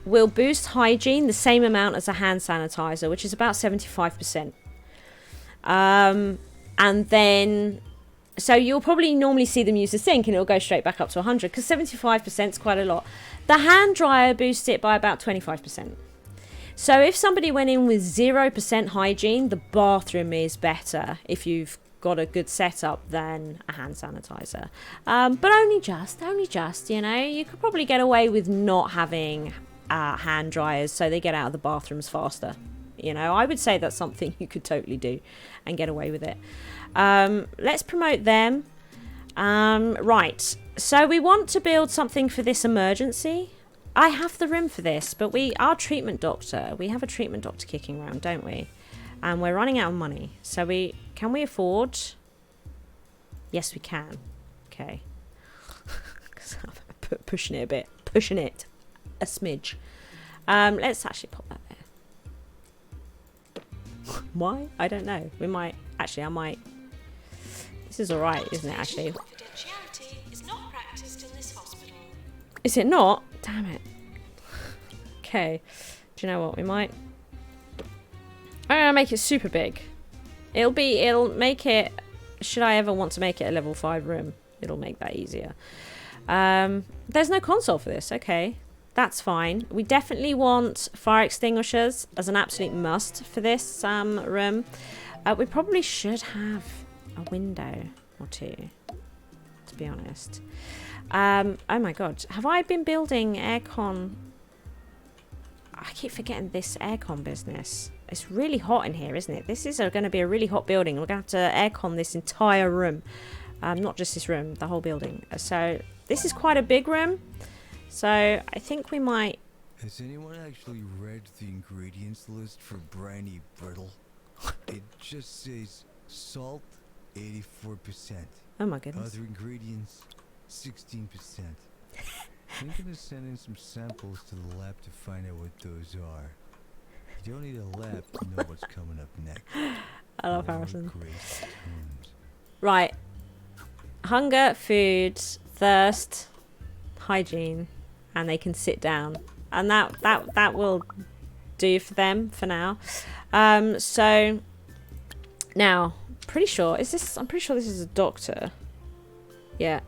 will boost hygiene the same amount as a hand sanitizer, which is about 75%. And then, so you'll probably normally see them use the sink and it'll go straight back up to 100, because 75% is quite a lot. The hand dryer boosts it by about 25%. So if somebody went in with 0% hygiene, the bathroom is better if you've got a good setup than a hand sanitizer. But only just, you know, you could probably get away with not having hand dryers, so they get out of the bathrooms faster. You know, I would say that's something you could totally do and get away with it. Let's promote them. Right, so we want to build something for this emergency. I have the room for this, but we have a treatment doctor kicking around, don't we? And we're running out of money. So can we afford? Yes, we can. Okay. Pushing it a smidge. Let's actually pop that there. Why? I don't know. I might. This is alright, isn't it, actually? Confidentiality is not practiced in this hospital. Is it not? Damn it. Okay. Do you know what? I'm gonna make it super big. It'll make it, should I ever want to make it a level 5 room, it'll make that easier. There's no console for this. Okay. That's fine. We definitely want fire extinguishers as an absolute must for this room. We probably should have a window or two, to be honest. Oh my god. Have I been building aircon? I keep forgetting this aircon business. It's really hot in here, isn't it? This is going to be a really hot building. We're going to have to aircon this entire room. Not just this room, the whole building. So this is quite a big room. So I think we might... Has anyone actually read the ingredients list for briny brittle? It just says salt, 84%. Oh my goodness. Other ingredients, 16%. I'm gonna send in some samples to the lab to find out what those are. You don't need a lab to know what's coming up next. I love More Harrison. great tunes. Right. Hunger, food, thirst, hygiene, and they can sit down. And that will do for them for now. So now, I'm pretty sure this is a doctor. Yeah.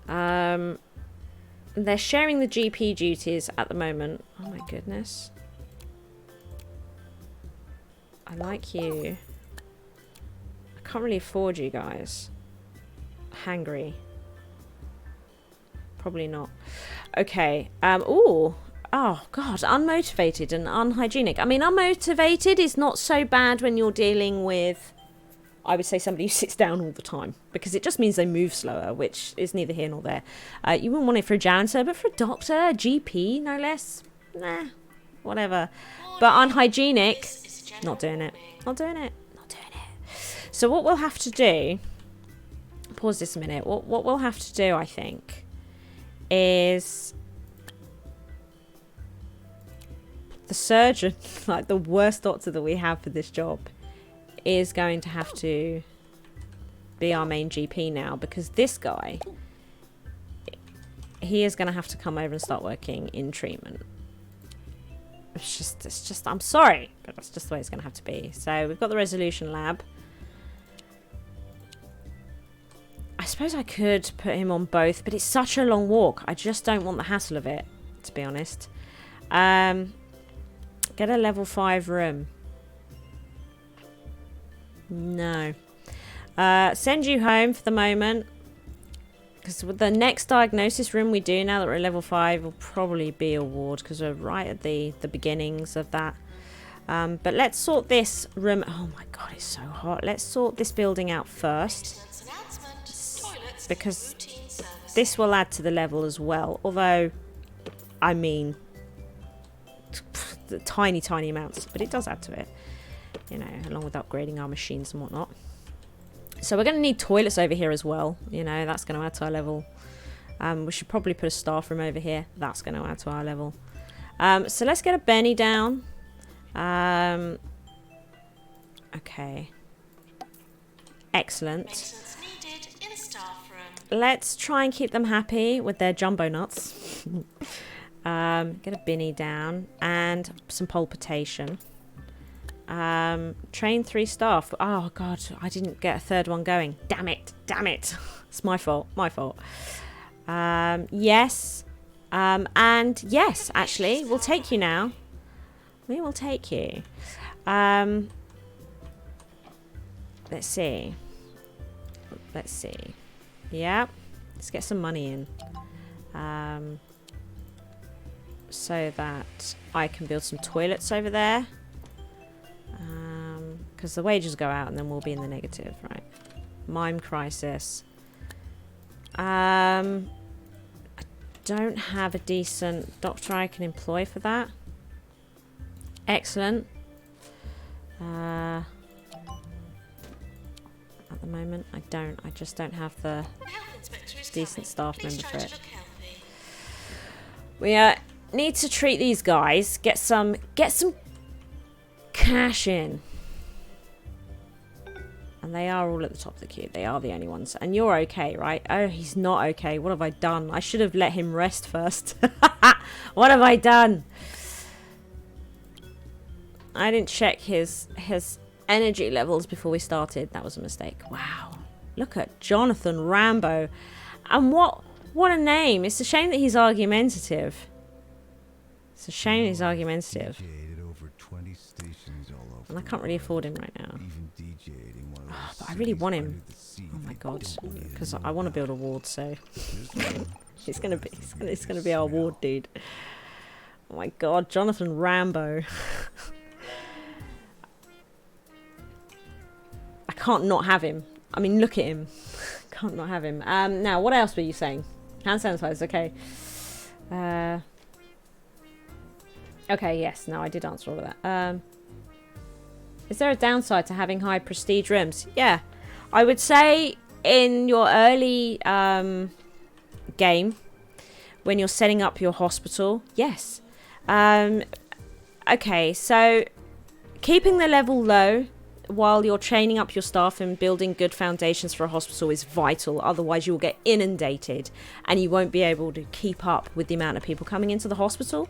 They're sharing the GP duties at the moment. Oh my goodness. I like you. I can't really afford you guys. Hangry. Probably not. Okay. Ooh. Oh god, unmotivated and unhygienic. I mean, unmotivated is not so bad when you're dealing with, I would say, somebody who sits down all the time, because it just means they move slower, which is neither here nor there. You wouldn't want it for a janitor, but for a doctor, a GP, no less. Nah, whatever. But unhygienic, not doing it. Not doing it. Not doing it. So what we'll have to do, pause this a minute. What we'll have to do, I think, is the surgeon, like the worst doctor that we have for this job, is going to have to be our main GP now, because this guy, he is going to have to come over and start working in treatment. It's just, I'm sorry, but that's just the way it's going to have to be. So we've got the resolution lab. I suppose I could put him on both, but it's such a long walk. I just don't want the hassle of it, to be honest. Get a level 5 room. No. Send you home for the moment, because with the next diagnosis room we do now that we're at level 5 will probably be a ward, because we're right at the beginnings of that. But let's sort this room. Oh my god, it's so hot. Let's sort this building out first, because this will add to the level as well. Although, I mean, the tiny amounts, but it does add to it, you know, along with upgrading our machines and whatnot. So we're going to need toilets over here as well, you know, that's going to add to our level. We should probably put a staff room over here. That's going to add to our level. So let's get a Benny down. Okay. Excellent. Let's try and keep them happy with their jumbo nuts. Get a Binny down and some palpitation. Train 3 staff. Oh god, I didn't get a third one going. Damn it. It's my fault. Yes. And yes, actually, we'll take you now. We will take you. Let's see. Yeah. Let's get some money in. So that I can build some toilets over there. Because the wages go out and then we'll be in the negative, right? Mime crisis. I don't have a decent doctor I can employ for that. Excellent. At the moment, I just don't have the decent staff member for it. We need to treat these guys. Get some cash in. And they are all at the top of the queue. They are the only ones. And you're okay, right? Oh, he's not okay. What have I done? I should have let him rest first. What have I done? I didn't check his energy levels before we started. That was a mistake. Wow. Look at Jonathan Rambo. And what a name. It's a shame that he's argumentative. It's a shame he's argumentative. And I can't really afford him right now. Oh, but I really want him. Oh my god. Because I want to build a ward, so it's gonna be our ward dude. Oh my god, Jonathan Rambo. I can't not have him. I mean, look at him. Can't not have him. Now, what else were you saying? Hand sanitizer, okay. Okay, yes. No, I did answer all of that. Is there a downside to having high prestige rooms? Yeah. I would say in your early game, when you're setting up your hospital, yes. Okay, so keeping the level low while you're training up your staff and building good foundations for a hospital is vital. Otherwise, you'll get inundated and you won't be able to keep up with the amount of people coming into the hospital.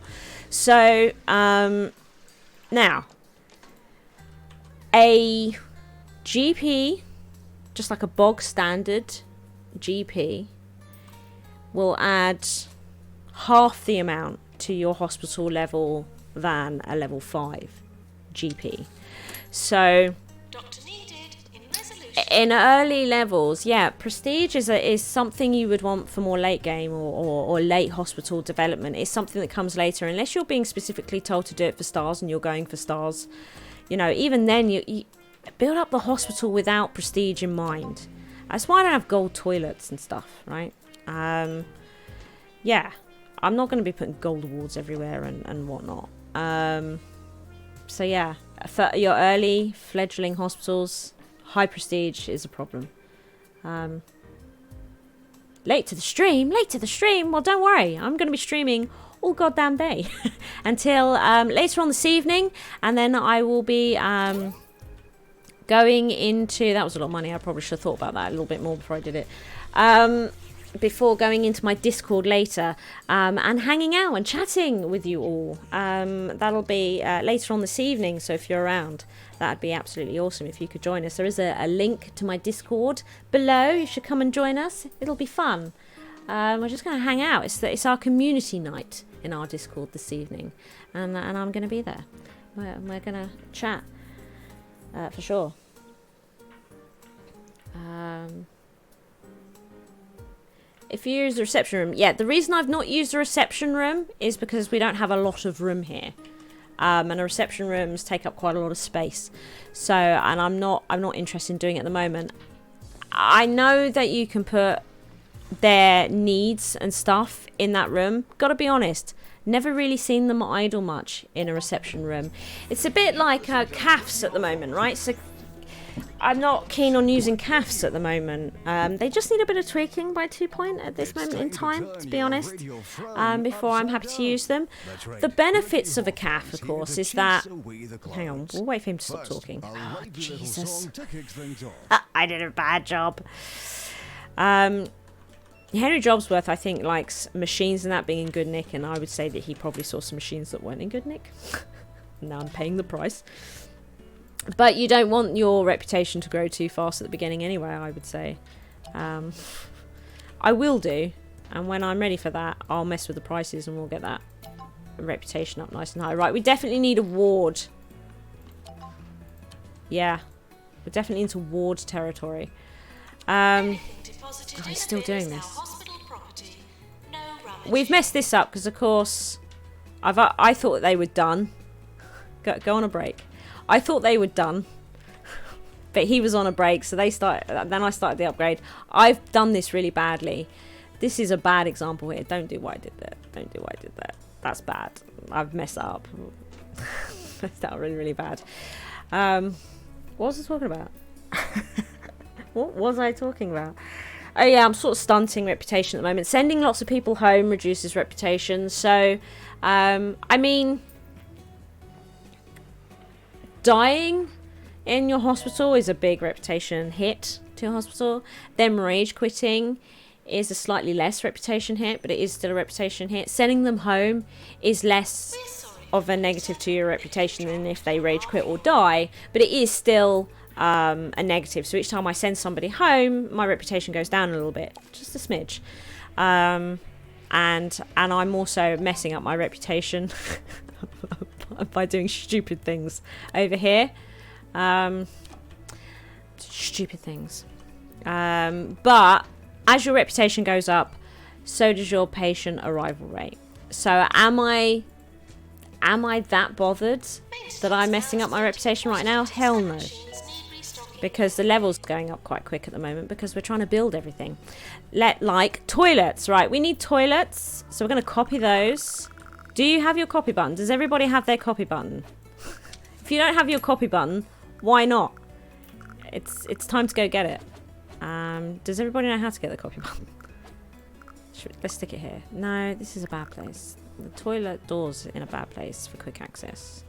So, now, a GP, just like a bog standard GP, will add half the amount to your hospital level than a level 5 GP. So Doctor needed in resolution. in early levels, yeah, prestige is something you would want for more late game or late hospital development. It's something that comes later, unless you're being specifically told to do it for stars and you're going for stars. You know, even then you build up the hospital without prestige in mind. That's why I don't have gold toilets and stuff, right? Yeah, I'm not going to be putting gold awards everywhere and whatnot. So yeah, for your early fledgling hospitals, high prestige is a problem. Late to the stream. Well, don't worry, I'm going to be streaming all goddamn day until later on this evening, and then I will be going into, that was a lot of money, I probably should have thought about that a little bit more before I did it, before going into my Discord later and hanging out and chatting with you all. That'll be later on this evening, so if you're around, that'd be absolutely awesome if you could join us. There is a link to my Discord below. You should come and join us. It'll be fun. We're just going to hang out. It's our community night in our Discord this evening, and I'm going to be there. We're going to chat for sure. If you use the reception room, yeah, the reason I've not used the reception room is because we don't have a lot of room here, and the reception rooms take up quite a lot of space. So, and I'm not interested in doing it at the moment. I know that you can put their needs and stuff in that room. Gotta be honest, never really seen them idle much in a reception room. It's a bit like CAFs at the moment, right? So I'm not keen on using CAFs at the moment. They just need a bit of tweaking by 2 Point at this moment in time, to be honest, before I'm happy to use them. The benefits of a CAF, of course, is that... Hang on, we'll wait for him to stop talking. Oh, Jesus. I did a bad job. Henry Jobsworth, I think, likes machines and that being in good nick, and I would say that he probably saw some machines that weren't in good nick. Now I'm paying the price. But you don't want your reputation to grow too fast at the beginning anyway, I would say. I will do, and when I'm ready for that, I'll mess with the prices and we'll get that reputation up nice and high. Right, we definitely need a ward. Yeah, we're definitely into ward territory. Oh, he's still doing this. We've messed this up because, of course, I thought they were done. Go on a break. I thought they were done, but he was on a break, so they started. Then I started the upgrade. I've done this really badly. This is a bad example here. Don't do what I did there. Don't do what I did there. That's bad. I've messed that up. Messed that up really, really bad. What was I talking about? What was I talking about? Oh yeah, I'm sort of stunting reputation at the moment. Sending lots of people home reduces reputation. So, I mean, dying in your hospital is a big reputation hit to your hospital. Then rage quitting is a slightly less reputation hit, but it is still a reputation hit. Sending them home is less of a negative to your reputation than if they rage quit or die, but it is still a negative. So each time I send somebody home, my reputation goes down a little bit, just a smidge. And I'm also messing up my reputation by doing stupid things over here. Stupid things. But as your reputation goes up, so does your patient arrival rate. So am I that bothered that I'm messing up my reputation right now? Hell no. because the level's going up quite quick at the moment because we're trying to build everything. Like toilets, right? We need toilets, so we're going to copy those. Do you have your copy button? Does everybody have their copy button? If you don't have your copy button, why not? It's time to go get it. Does everybody know how to get the copy button? Let's stick it here. No, this is a bad place. The toilet door's in a bad place for quick access.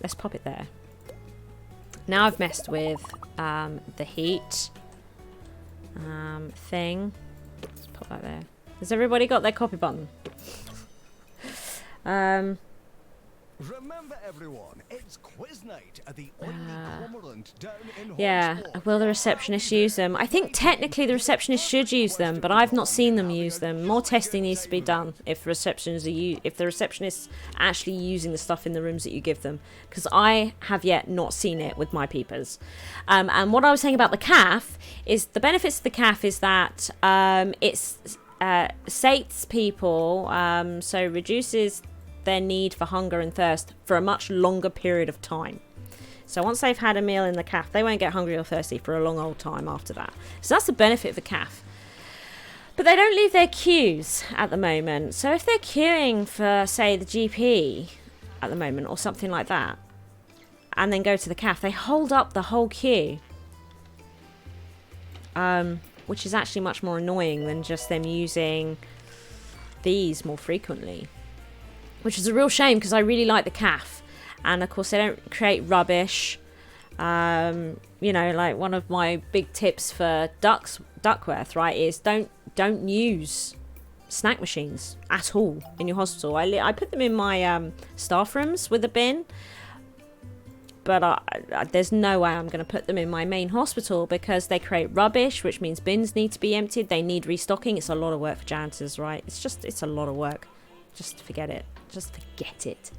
Let's pop it there. Now I've messed with the heat thing. Let's pop that there. Has everybody got their copy button? Remember everyone, it's quiz night at the only cormorant down in Yeah, will the receptionist use them? I think technically the receptionist should use them, but I've not seen them use them. More testing needs to be done if the receptionists are actually using the stuff in the rooms that you give them, because I have yet not seen it with my peepers. And what I was saying about the CAF is the benefits of the CAF is that it's sates people, so reduces their need for hunger and thirst for a much longer period of time. So once they've had a meal in the CAF, they won't get hungry or thirsty for a long old time after that. So that's the benefit of the CAF. But they don't leave their queues at the moment. So if they're queuing for, say, the GP at the moment or something like that, and then go to the CAF, they hold up the whole queue. Which is actually much more annoying than just them using these more frequently. Which is a real shame because I really like the CAF. And of course they don't create rubbish. You know, like one of my big tips for Duckworth, right, is don't use snack machines at all in your hospital. I put them in my staff rooms with a bin. But there's no way I'm going to put them in my main hospital because they create rubbish, which means bins need to be emptied. They need restocking. It's a lot of work for janitors, right? It's a lot of work. Just forget it. Just forget it.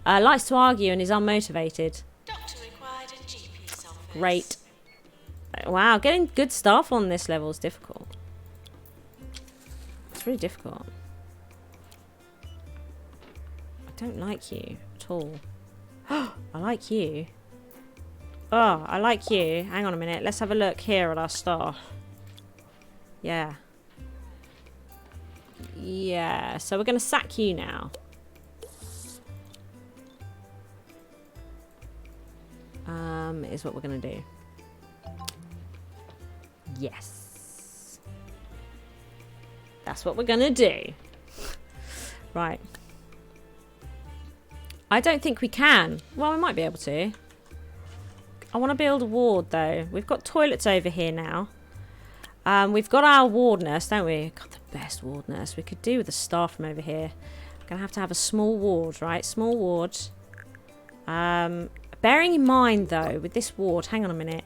Likes to argue and is unmotivated. Doctor required in GP's office. Great. Wow, getting good staff on this level is difficult. It's really difficult. I don't like you at all. I like you. Oh, I like you. Hang on a minute. Let's have a look here at our staff. Yeah. Yeah, so we're going to sack you now. Is what we're going to do. Yes. That's what we're going to do. Right. I don't think we can. Well, we might be able to. I want to build a ward, though. We've got toilets over here now. We've got our ward nurse, don't we? Got the best ward nurse. We could do with a staff from over here. I'm going to have a small ward, right? Small ward. Bearing in mind, though, with this ward, hang on a minute,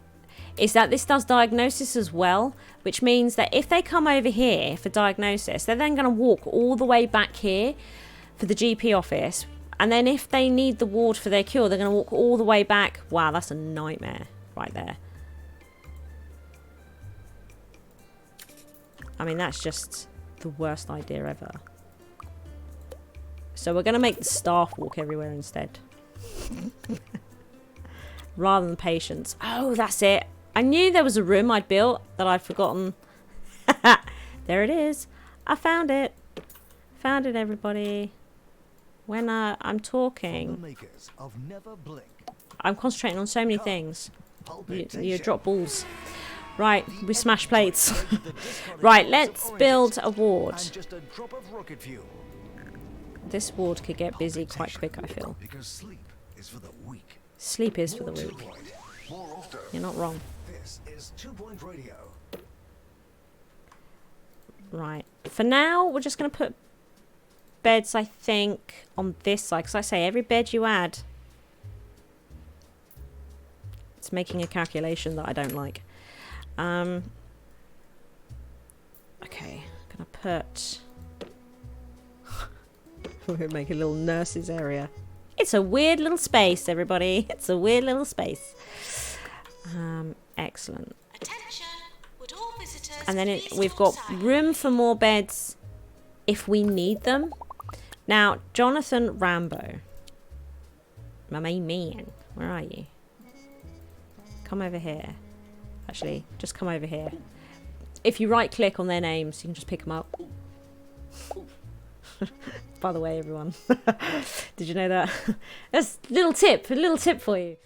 is that this does diagnosis as well, which means that if they come over here for diagnosis, they're then going to walk all the way back here for the GP office. And then if they need the ward for their cure, they're going to walk all the way back. Wow, that's a nightmare right there. I mean, that's just the worst idea ever. So we're going to make the staff walk everywhere instead. Rather than patients. Oh, that's it. I knew there was a room I'd built that I'd forgotten. There it is. I found it. Found it, everybody. When I'm talking, I'm concentrating on so many things. You drop balls. Right, we smash plates. Right, let's build a ward. This ward could get busy quite quick, I feel. Sleep is for the weak. You're not wrong. Right. For now, we're just going to put beds, I think, on this side. Because I say, every bed you add, it's making a calculation that I don't like. Okay. I'm going to put... We're going to make a little nurses area. It's a weird little space, everybody. It's a weird little space. Excellent. Attention. Would all visitors And then please we've hold got silent? room for more beds if we need them. Now, Jonathan Rambo. My main man. Where are you? Come over here. Actually, just come over here. If you right click on their names, you can just pick them up. By the way, everyone. Did you know that? That's a little tip for you.